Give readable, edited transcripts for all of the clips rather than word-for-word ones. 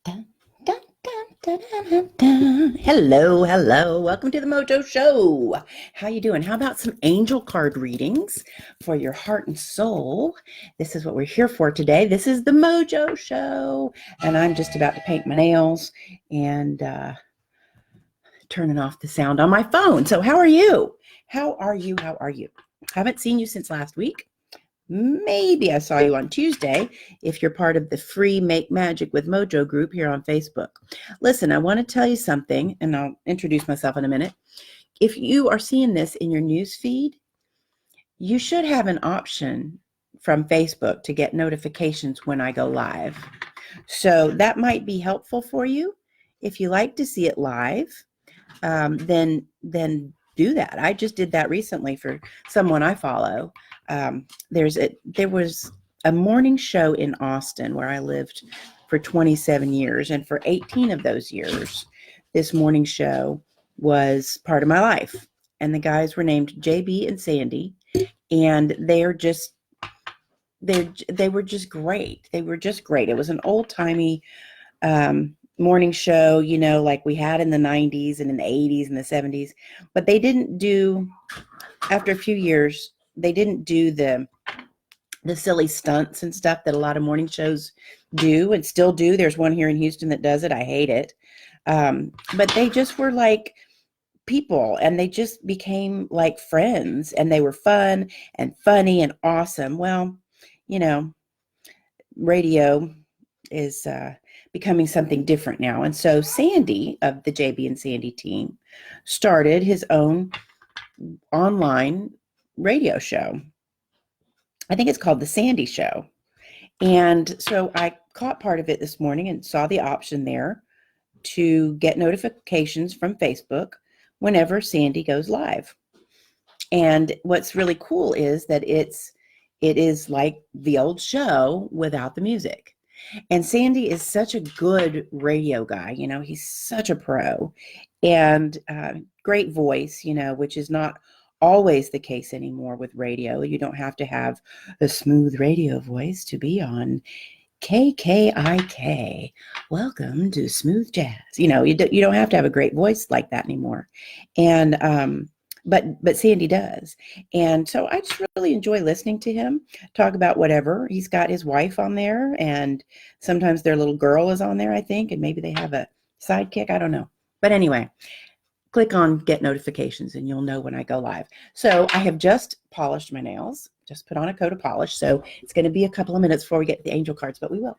Dun, dun, dun, dun, dun, dun, dun. Hello, hello. Welcome to the MoJo Show. How you doing? How about some angel card readings for your heart and soul? This is what we're here for today. This is the MoJo Show, and I'm just about to paint my nails and turning off the sound on my phone. So, how are you? How are you? How are you? Haven't seen you since last week. Maybe I saw you on Tuesday if you're part of the free Make Magic with MoJo group here on Facebook. Listen, I want to tell you something, and I'll introduce myself in a minute. If you are seeing this in your news feed, you should have an option from Facebook to get notifications when I go live. So that might be helpful for you. If you like to see it live, then do that. I just did that recently for someone I follow. There was a morning show in Austin where I lived for 27 years, and for 18 of those years, this morning show was part of my life. And the guys were named JB and Sandy, and they were just great. They were just great. It was an old timey morning show, like we had in the 90s and in the 80s and the 70s, but they didn't do, after a few years, they didn't do the silly stunts and stuff that a lot of morning shows do and still do. There's one here in Houston that does it. I hate it. But they just were like people, and they just became like friends, and they were fun and funny and awesome. Well, radio is becoming something different now. And so Sandy of the JB and Sandy team started his own online radio show. I think it's called The Sandy Show. And so I caught part of it this morning and saw the option there to get notifications from Facebook whenever Sandy goes live. And what's really cool is that it is like the old show without the music. And Sandy is such a good radio guy. He's such a pro, and great voice, which is not always the case anymore with radio. You don't have to have a smooth radio voice to be on KKIK. Welcome to Smooth Jazz. You don't have to have a great voice like that anymore. And but Sandy does. And so I just really enjoy listening to him talk about whatever. He's got his wife on there, and sometimes their little girl is on there, I think, and maybe they have a sidekick. I don't know. But anyway, click on get notifications and you'll know when I go live. So I have just polished my nails, just put on a coat of polish. So it's going to be a couple of minutes before we get the angel cards, but we will.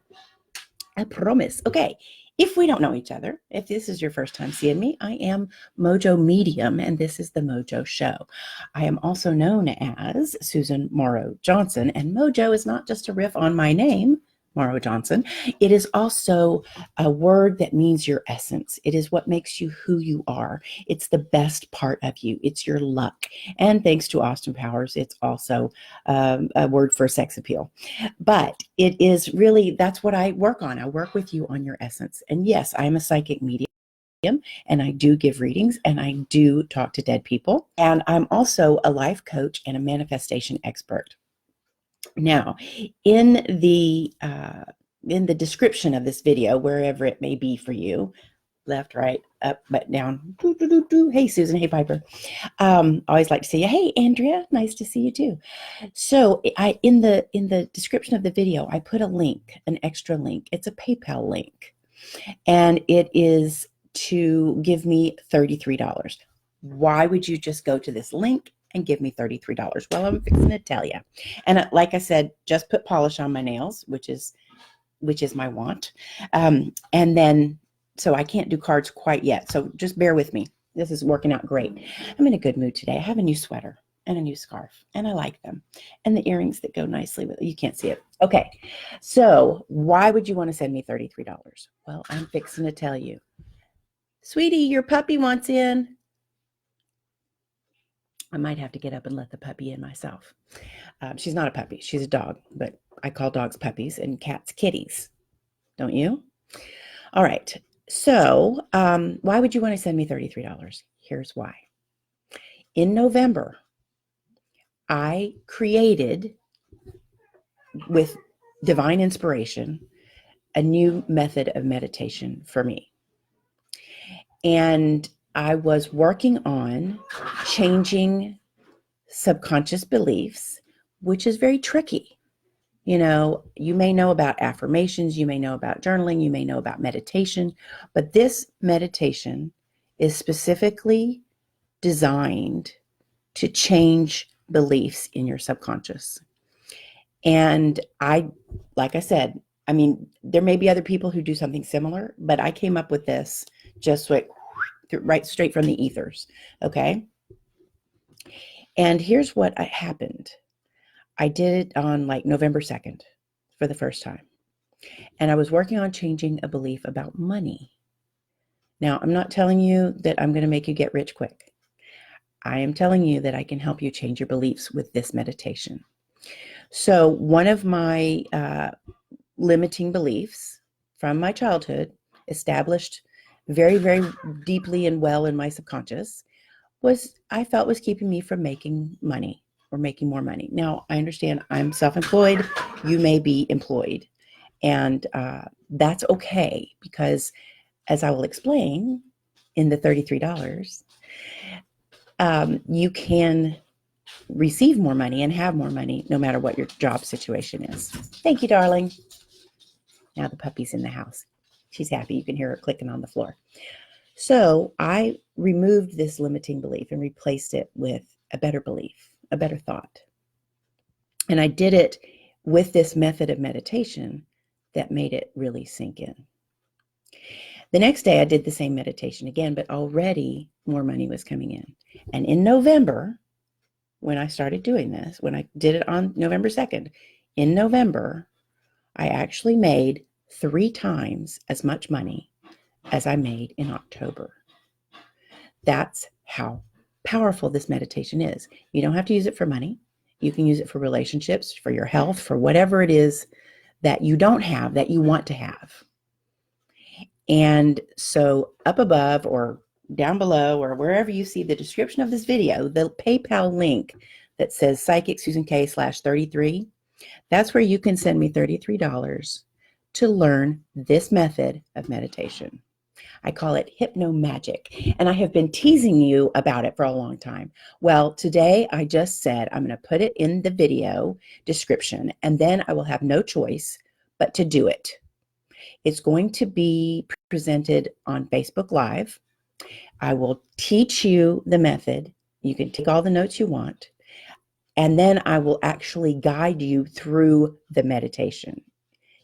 I promise. Okay. If we don't know each other, if this is your first time seeing me, I am MoJo Medium, and this is the MoJo Show. I am also known as Susan Morrow Johnson, and MoJo is not just a riff on my name, Morrow Johnson. It is also a word that means your essence. It is what makes you who you are. It's the best part of you. It's your luck. And thanks to Austin Powers, it's also a word for sex appeal. But it is really, that's what I work on. I work with you on your essence. And yes, I'm a psychic medium, and I do give readings, and I do talk to dead people. And I'm also a life coach and a manifestation expert. Now, in the description of this video, wherever it may be for you, left, right, up, but down. Hey, Susan. Hey, Piper. Always like to see you. Hey, Andrea. Nice to see you too. So, in the description of the video, I put a link, an extra link. It's a PayPal link, and it is to give me $33. Why would you just go to this link and give me $33? Well, I'm fixing to tell you. And like I said, just put polish on my nails, which is my want. And then, so I can't do cards quite yet. So just bear with me. This is working out great. I'm in a good mood today. I have a new sweater and a new scarf, and I like them. And the earrings that go nicely with it. You can't see it. Okay. So why would you want to send me $33? Well, I'm fixing to tell you. Sweetie, your puppy wants in. I might have to get up and let the puppy in myself. She's not a puppy. She's a dog, but I call dogs puppies and cats kitties. Don't you? All right. So why would you want to send me $33? Here's why. In November, I created, with divine inspiration, a new method of meditation for me. And I was working on changing subconscious beliefs, which is very tricky. You know, you may know about affirmations, you may know about journaling, you may know about meditation, but this meditation is specifically designed to change beliefs in your subconscious. And like I said, I mean, there may be other people who do something similar, but I came up with this just right straight from the ethers. Okay. And here's what happened. I did it on like November 2nd for the first time. And I was working on changing a belief about money. Now, I'm not telling you that I'm going to make you get rich quick. I am telling you that I can help you change your beliefs with this meditation. So one of my limiting beliefs from my childhood, established very, very deeply and well in my subconscious, I felt was keeping me from making money or making more money. Now, I understand I'm self-employed. You may be employed. And that's okay, because as I will explain in the $33, you can receive more money and have more money no matter what your job situation is. Thank you, darling. Now the puppy's in the house. She's happy. You can hear her clicking on the floor. So I removed this limiting belief and replaced it with a better belief, a better thought. And I did it with this method of meditation that made it really sink in. The next day I did the same meditation again, but already more money was coming in. And in November, when I started doing this, when I did it on November 2nd, in November, I actually made 3 times as much money as I made in October. That's how powerful this meditation is. You don't have to use it for money. You can use it for relationships, for your health, for whatever it is that you don't have that you want to have. And so up above or down below or wherever you see the description of this video, the PayPal link that says Psychic Susan K /33, that's where you can send me $33 to learn this method of meditation. I call it Hypno Magic, and I have been teasing you about it for a long time. Well, today I just said I'm going to put it in the video description, and then I will have no choice but to do it. It's going to be presented on Facebook Live. I will teach you the method. You can take all the notes you want, and then I will actually guide you through the meditation.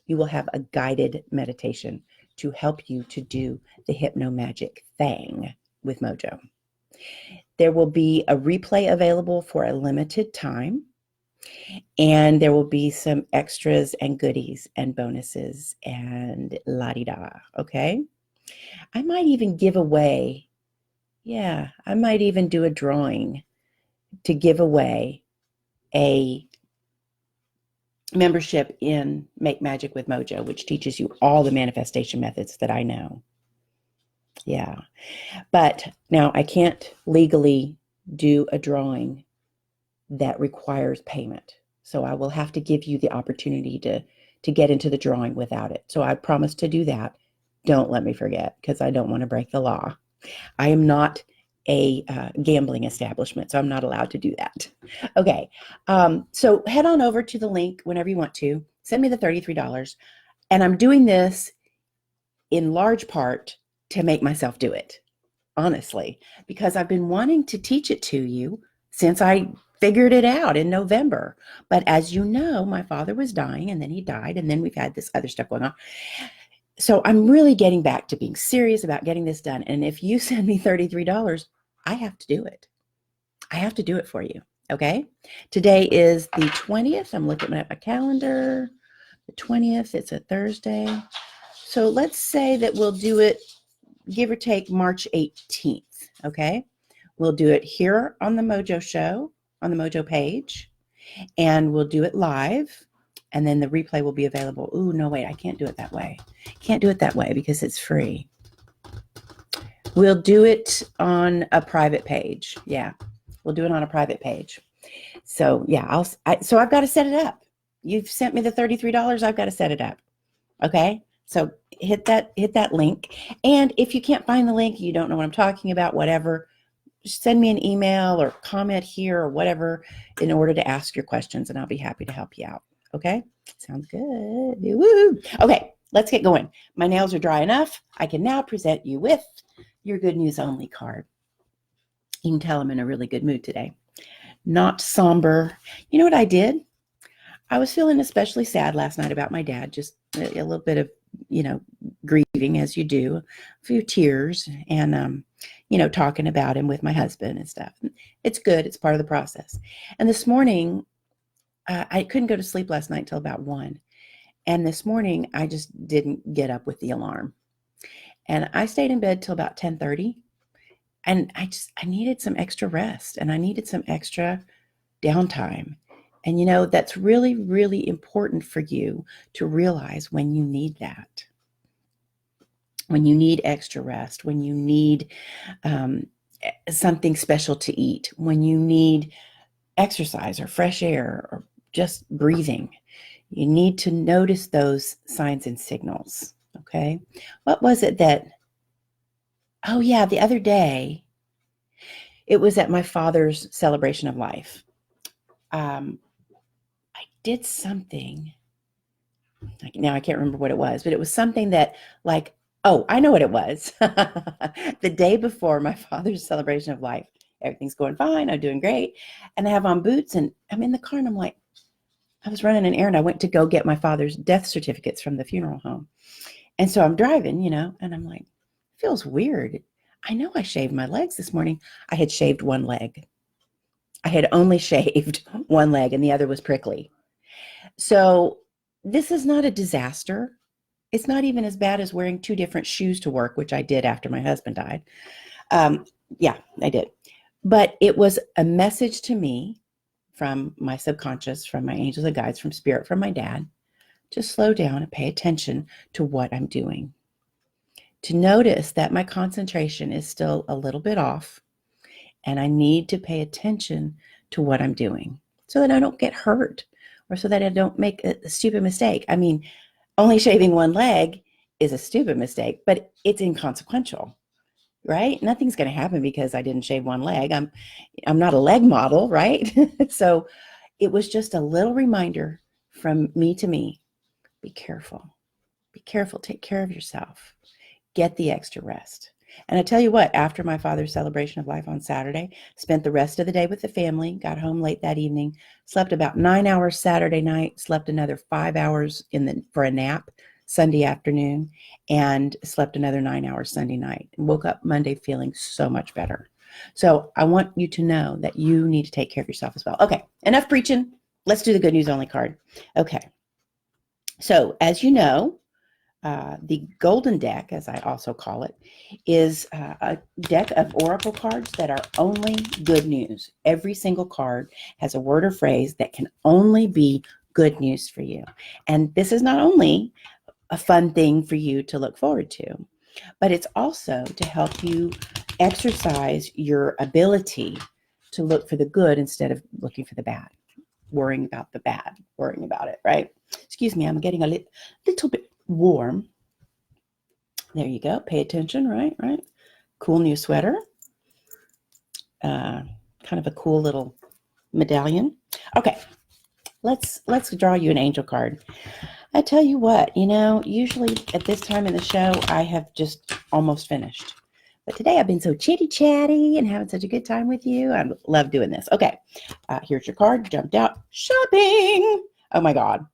You will have a guided meditation to help you to do the Hypno Magic thing with MoJo. There will be a replay available for a limited time, and there will be some extras and goodies and bonuses and la-di-da, okay? I might even give away, I might even do a drawing to give away a membership in Make Magic with MoJo, which teaches you all the manifestation methods that I know. Yeah. But now I can't legally do a drawing that requires payment. So I will have to give you the opportunity to get into the drawing without it. So I promise to do that. Don't let me forget, because I don't want to break the law. I am not a gambling establishment, so I'm not allowed to do that. Okay, so head on over to the link whenever you want to. Send me the $33. And I'm doing this in large part to make myself do it, honestly, because I've been wanting to teach it to you since I figured it out in November. But as you know, my father was dying, and then he died, and then we've had this other stuff going on. So I'm really getting back to being serious about getting this done. And if you send me $33, I have to do it. I have to do it for you. Okay. Today is the 20th. I'm looking at my calendar. The 20th, it's a Thursday. So let's say that we'll do it, give or take, March 18th. Okay. We'll do it here on the MoJo show, on the MoJo page, and we'll do it live. And then the replay will be available. Ooh, no, wait, I can't do it that way. Can't do it that way because it's free. We'll do it on a private page. Yeah, we'll do it on a private page. So yeah, so I've got to set it up. You've sent me the $33. I've got to set it up. Okay. So hit that link. And if you can't find the link, you don't know what I'm talking about, whatever, just send me an email or comment here or whatever in order to ask your questions, and I'll be happy to help you out. Okay? Sounds good. Woo! Okay, let's get going. My nails are dry enough. I can now present you with your good news only card. You can tell I'm in a really good mood today. Not somber. You know what I did? I was feeling especially sad last night about my dad, just a little bit of, grieving as you do, a few tears, and, talking about him with my husband and stuff. It's good. It's part of the process. And this morning, I couldn't go to sleep last night till about 1. And this morning, I just didn't get up with the alarm. And I stayed in bed till about 10:30. And I needed some extra rest, and I needed some extra downtime. And that's really, really important for you to realize when you need that. When you need extra rest, when you need something special to eat, when you need exercise or fresh air or just breathing, you need to notice those signs and signals. Okay. What was it oh yeah, the other day, it was at my father's celebration of life. I did something. Now I can't remember what it was, but it was something that, like, oh, I know what it was. The day before my father's celebration of life, everything's going fine. I'm doing great. And I have on boots, and I'm in the car, and I'm like, I was running an errand. I went to go get my father's death certificates from the funeral home. And so I'm driving, and I'm like, it feels weird. I know I shaved my legs this morning. I had shaved one leg. I had only shaved one leg, and the other was prickly. So this is not a disaster. It's not even as bad as wearing 2 different shoes to work, which I did after my husband died. Yeah, I did. But it was a message to me from my subconscious, from my angels and guides, from spirit, from my dad, to slow down and pay attention to what I'm doing. To notice that my concentration is still a little bit off, and I need to pay attention to what I'm doing so that I don't get hurt, or so that I don't make a stupid mistake. I mean, only shaving one leg is a stupid mistake, but it's inconsequential, right? Nothing's going to happen because I didn't shave one leg. I'm not a leg model, right? So it was just a little reminder from me to me. Be careful. Be careful. Take care of yourself. Get the extra rest. And I tell you what, after my father's celebration of life on Saturday, spent the rest of the day with the family, got home late that evening, slept about 9 hours Saturday night, slept another 5 hours for a nap Sunday afternoon, and slept another 9 hours Sunday night, and woke up Monday feeling so much better. So I want you to know that you need to take care of yourself as well. Okay, enough preaching. Let's do the good news only card. Okay. So as you know, the golden deck, as I also call it, is a deck of oracle cards that are only good news. Every single card has a word or phrase that can only be good news for you. And this is not only a fun thing for you to look forward to, but it's also to help you exercise your ability to look for the good instead of looking for the bad, worrying about the bad, worrying about it, right? Excuse me, I'm getting a little bit warm. There you go. Pay attention, right? Cool new sweater. Kind of a cool little medallion. Okay, let's draw you an angel card. I tell you what, usually at this time in the show, I have just almost finished. But today I've been so chitty chatty and having such a good time with you. I love doing this. Okay, here's your card. Jumped out. Shopping. Oh my God.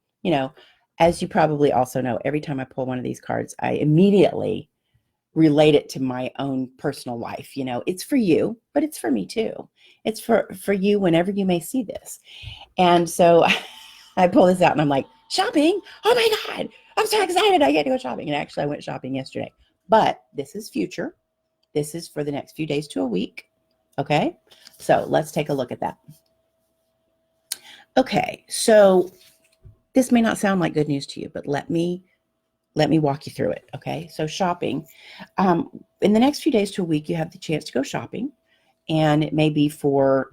As you probably also know, every time I pull one of these cards, I immediately relate it to my own personal life. It's for you, but it's for me too. It's for you whenever you may see this. And so I pull this out and I'm like, shopping? Oh my God, I'm so excited. I get to go shopping. And actually I went shopping yesterday, but this is future. This is for the next few days to a week. Okay. So let's take a look at that. Okay. So this may not sound like good news to you, but let me walk you through it. Okay. So shopping, in the next few days to a week, you have the chance to go shopping, and it may be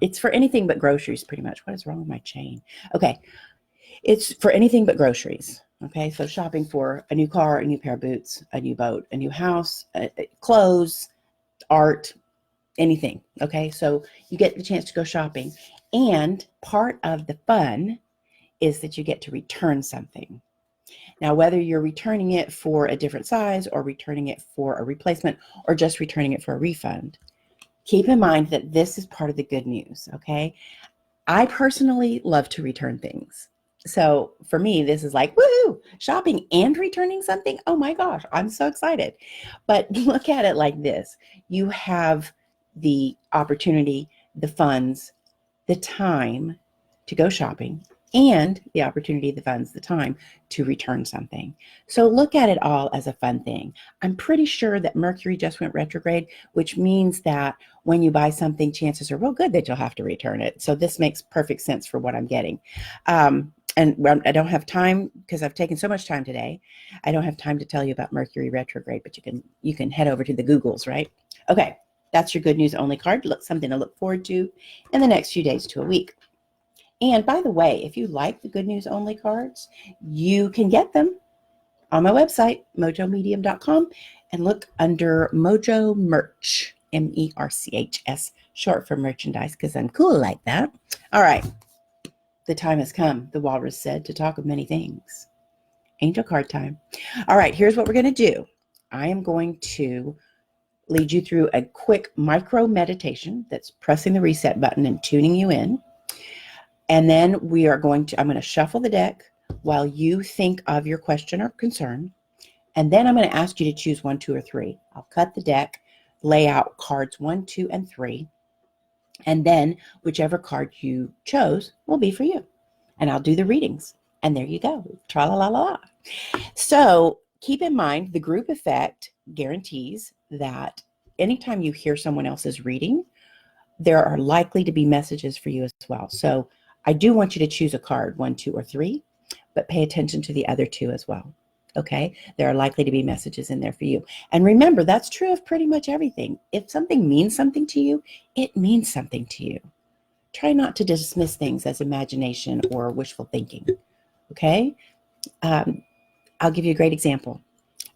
it's for anything but groceries, pretty much. What is wrong with my chain? Okay. It's for anything but groceries. Okay, so shopping for a new car, a new pair of boots, a new boat, a new house, clothes, art, anything. Okay, so you get the chance to go shopping. And part of the fun is that you get to return something. Now, whether you're returning it for a different size or returning it for a replacement or just returning it for a refund, keep in mind that this is part of the good news, okay? I personally love to return things. So for me, this is like, woohoo, shopping and returning something. Oh my gosh, I'm so excited. But look at it like this. You have the opportunity, the funds, the time to go shopping, and the opportunity, the funds, the time to return something. So look at it all as a fun thing. I'm pretty sure that Mercury just went retrograde, which means that when you buy something, chances are real good that you'll have to return it. So this makes perfect sense for what I'm getting. And I don't have time because I've taken so much time today. I don't have time to tell you about Mercury retrograde, but you can head over to the Googles, right? Okay, that's your good news only card. Look, something to look forward to in the next few days to a week. And by the way, if you like the good news only cards, you can get them on my website, mojomedium.com, and look under MoJo Merch, MERCHS, short for merchandise, because I'm cool like that. All right, the time has come, the walrus said, to talk of many things. Angel card time. All right, here's what we're going to do. I am going to lead you through a quick micro meditation that's pressing the reset button and tuning you in. And then I'm going to shuffle the deck while you think of your question or concern. And then I'm going to ask you to choose 1, 2, or 3. I'll cut the deck, lay out cards 1, 2, and 3. And then whichever card you chose will be for you. And I'll do the readings. And there you go. Tra-la-la-la-la. So keep in mind, the group effect guarantees that anytime you hear someone else's reading, there are likely to be messages for you as well. So I do want you to choose a card, 1, 2, or 3, but pay attention to the other 2 as well. Okay? There are likely to be messages in there for you. And remember, that's true of pretty much everything. If something means something to you, it means something to you. Try not to dismiss things as imagination or wishful thinking. Okay? I'll give you a great example.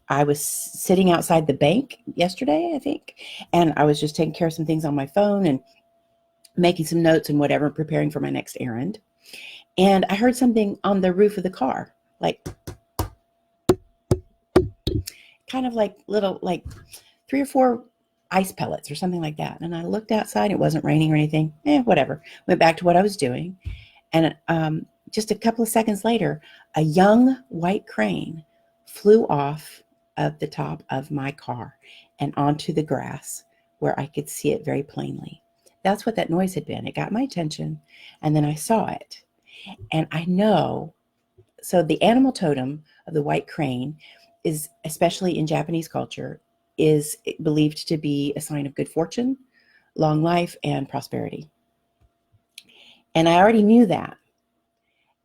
I was sitting outside the bank yesterday, I think, and I was just taking care of some things on my phone and making some notes and whatever, preparing for my next errand. And I heard something on the roof of the car, like kind of like little, like 3 or 4 ice pellets or something like that. And I looked outside, it wasn't raining or anything. Whatever. Went back to what I was doing. And just a couple of seconds later, a young white crane flew off of the top of my car and onto the grass where I could see it very plainly. That's what that noise had been. It got my attention, and then I saw it. And I know, so the animal totem of the white crane is, especially in Japanese culture, is believed to be a sign of good fortune, long life, and prosperity. And I already knew that.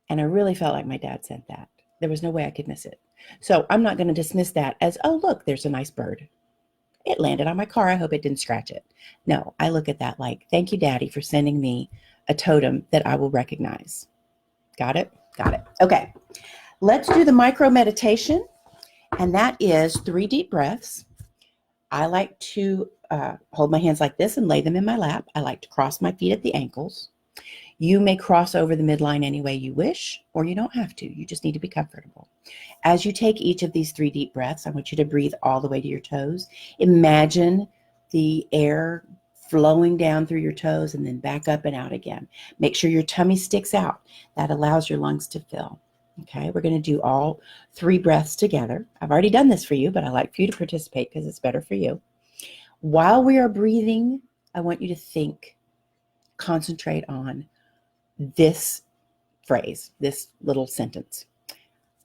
And I really felt like my dad sent that. There was no way I could miss it. So I'm not going to dismiss that as, oh, look, there's a nice bird. It landed on my car. I hope it didn't scratch it. No, I look at that like, thank you, Daddy, for sending me a totem that I will recognize. Got it? Got it. Okay. Let's do the micro meditation. And that is 3 deep breaths. I like to hold my hands like this and lay them in my lap. I like to cross my feet at the ankles. You may cross over the midline any way you wish, or you don't have to. You just need to be comfortable. As you take each of these 3 deep breaths, I want you to breathe all the way to your toes. Imagine the air flowing down through your toes and then back up and out again. Make sure your tummy sticks out. That allows your lungs to fill. Okay, we're going to do all 3 breaths together. I've already done this for you, but I like for you to participate because it's better for you. While we are breathing, I want you to think, concentrate on this phrase, this little sentence.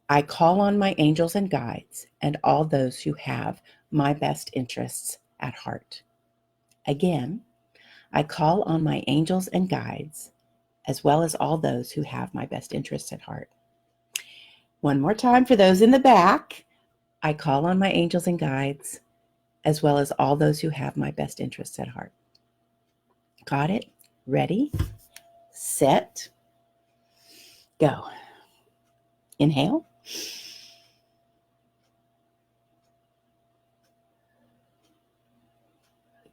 I call on my angels and guides and all those who have my best interests at heart. Again, I call on my angels and guides as well as all those who have my best interests at heart. One more time for those in the back. I call on my angels and guides as well as all those who have my best interests at heart. Got it? Ready, set, go. Inhale.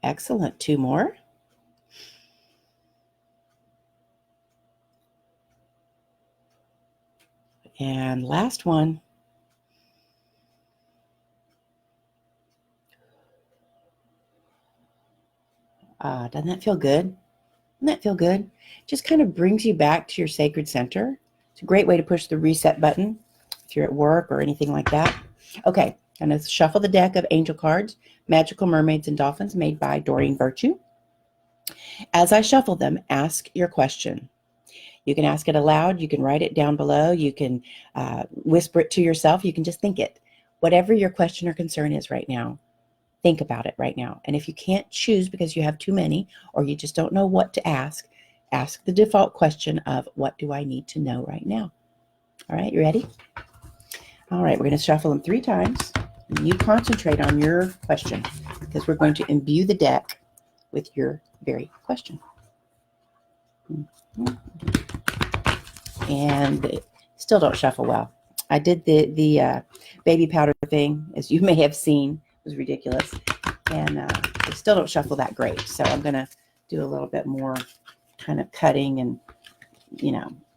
Excellent. 2 more. And last one. Doesn't that feel good? Doesn't that feel good? Just kind of brings you back to your sacred center. It's a great way to push the reset button if you're at work or anything like that. Okay, I'm going to shuffle the deck of angel cards, Magical Mermaids and Dolphins, made by Doreen Virtue. As I shuffle them, ask your question. You can ask it aloud. You can write it down below. You can whisper it to yourself. You can just think it. Whatever your question or concern is right now, think about it right now. And if you can't choose because you have too many or you just don't know what to ask the default question of, what do I need to know right now? All right, you ready? All right, we're going to shuffle them 3 times. And you concentrate on your question because we're going to imbue the deck with your very question. And they still don't shuffle well. I did the baby powder thing, as you may have seen. It was ridiculous. And they still don't shuffle that great. So I'm going to do a little bit more kind of cutting and,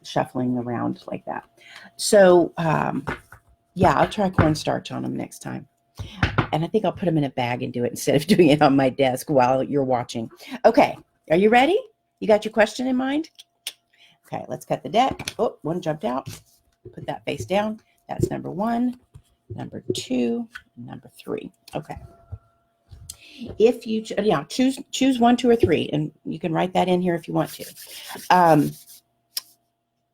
shuffling around like that. So, yeah, I'll try cornstarch on them next time. And I think I'll put them in a bag and do it instead of doing it on my desk while you're watching. Okay, are you ready? You got your question in mind? Okay, let's cut the deck. Oh, one jumped out. Put that face down. That's number 1, number 2, number 3. Okay. If you choose 1, 2, or 3, and you can write that in here if you want to.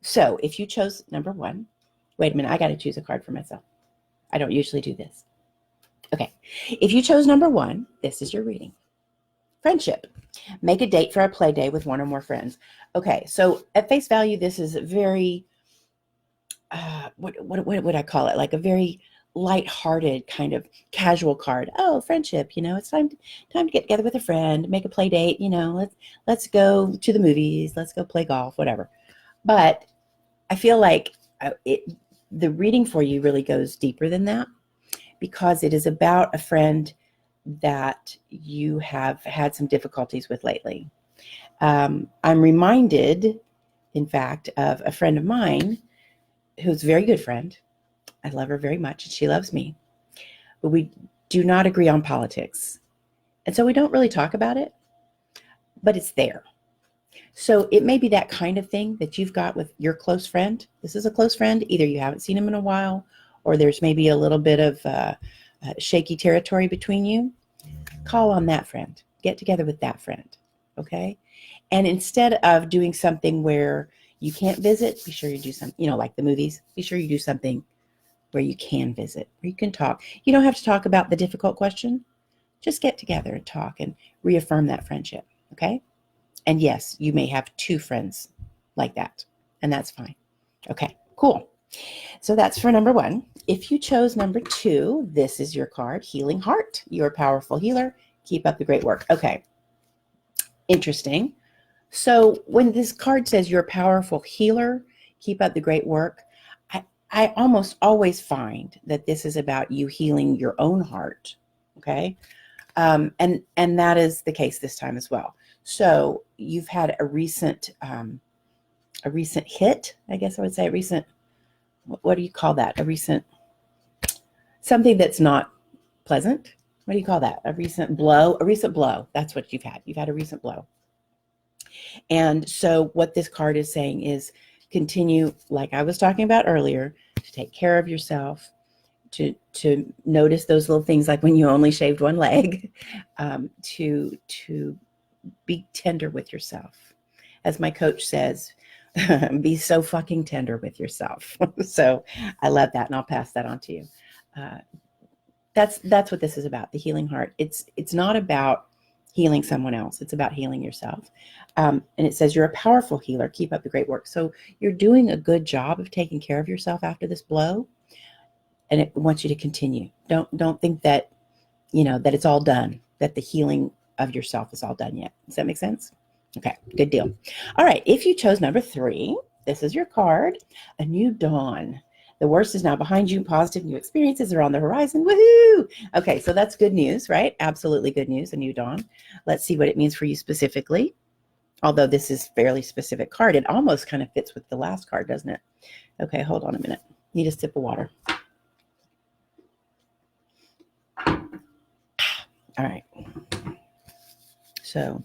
So if you chose number 1, wait a minute, I got to choose a card for myself. I don't usually do this. Okay, if you chose number 1, this is your reading. Friendship. Make a date for a play day with 1 or more friends. Okay, so at face value, this is very, what would I call it? Like a very light-hearted kind of casual card. Oh, friendship, it's time to get together with a friend, make a play date, let's go to the movies, let's go play golf, whatever. But I feel like the reading for you really goes deeper than that, because it is about a friend that you have had some difficulties with lately. I'm reminded, in fact, of a friend of mine who's a very good friend. I love her very much, and she loves me. But we do not agree on politics. And so we don't really talk about it, but it's there. So it may be that kind of thing that you've got with your close friend. This is a close friend. Either you haven't seen him in a while, or there's maybe a little bit of shaky territory between you. Call on that friend. Get together with that friend, okay? And instead of doing something where you can't visit, be sure you do something, like the movies. Be sure you do something where you can visit, where you can talk. You don't have to talk about the difficult question. Just get together and talk and reaffirm that friendship, okay? And yes, you may have 2 friends like that, and that's fine. Okay, cool. So that's for number 1. If you chose number 2, this is your card, Healing Heart. You're a powerful healer. Keep up the great work. Okay, interesting. So when this card says you're a powerful healer, keep up the great work, I almost always find that this is about you healing your own heart, okay? And that is the case this time as well. So you've had a recent hit, I guess I would say, what do you call that? Something that's not pleasant. What do you call that? A recent blow. That's what you've had. You've had a recent blow. And so what this card is saying is continue, like I was talking about earlier, to take care of yourself, to notice those little things like when you only shaved one leg, to be tender with yourself. As my coach says, be so fucking tender with yourself. So I love that, and I'll pass that on to you. That's what this is about, the healing heart. It's not about healing someone else. It's about healing yourself. And it says you're a powerful healer. Keep up the great work. So you're doing a good job of taking care of yourself after this blow, and it wants you to continue. Don't think that that it's all done, that the healing of yourself is all done yet. Does that make sense? Okay, good deal. All right, if you chose number 3, this is your card, A New Dawn. The worst is now behind you. Positive new experiences are on the horizon. Woohoo! Okay, so that's good news, right? Absolutely good news, a new dawn. Let's see what it means for you specifically. Although this is fairly specific card, it almost kind of fits with the last card, doesn't it? Okay, hold on a minute. Need a sip of water. All right. So,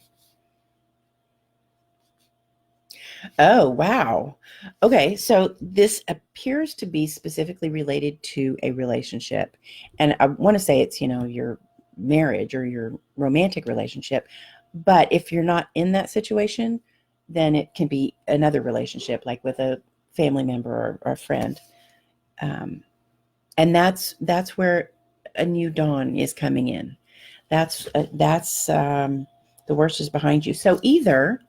oh, wow. Okay, so this appears to be specifically related to a relationship. And I want to say it's, your marriage or your romantic relationship. But if you're not in that situation, then it can be another relationship, like with a family member or a friend. And that's where a new dawn is coming in. That's the worst is behind you. So either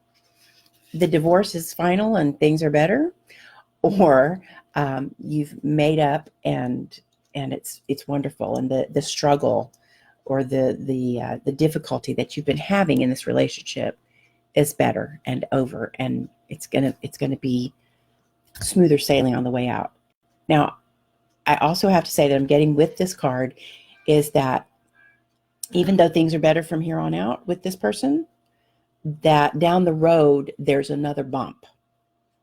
the divorce is final and things are better, or you've made up and it's wonderful, and the struggle or the difficulty that you've been having in this relationship is better and over, and it's gonna be smoother sailing on the way out. Now, I also have to say that I'm getting with this card is that even though things are better from here on out with this person, that down the road there's another bump.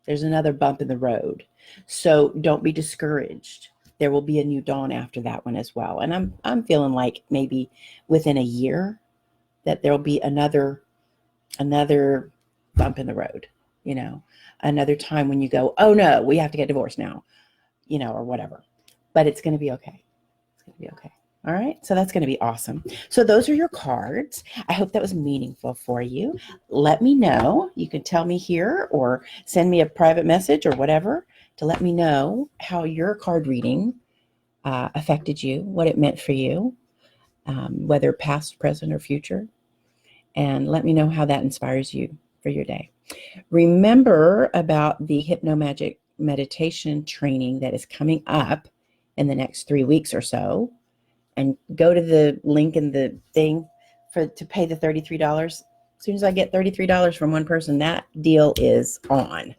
There's another bump in the road. So don't be discouraged. There will be a new dawn after that one as well. And I'm feeling like maybe within a year that there'll be another bump in the road, another time when you go, oh no, we have to get divorced now, or whatever. But it's going to be okay. It's going to be okay. All right. So that's going to be awesome. So those are your cards. I hope that was meaningful for you. Let me know. You can tell me here or send me a private message or whatever to let me know how your card reading affected you, what it meant for you, whether past, present, or future. And let me know how that inspires you for your day. Remember about the hypnomagic meditation training that is coming up in the next 3 weeks or so. And go to the link in the thing to pay the $33. As soon as I get $33 from one person, that deal is on,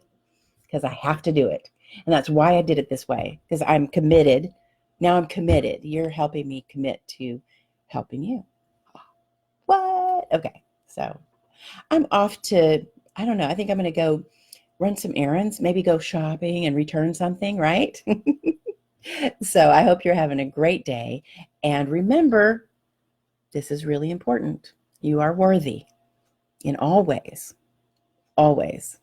because I have to do it. And that's why I did it this way, because I'm committed. Now I'm committed. You're helping me commit to helping you. What? Okay. So I'm off to, I don't know, I think I'm going to go run some errands, maybe go shopping and return something, right? So I hope you're having a great day. And remember, this is really important. You are worthy in all ways, always.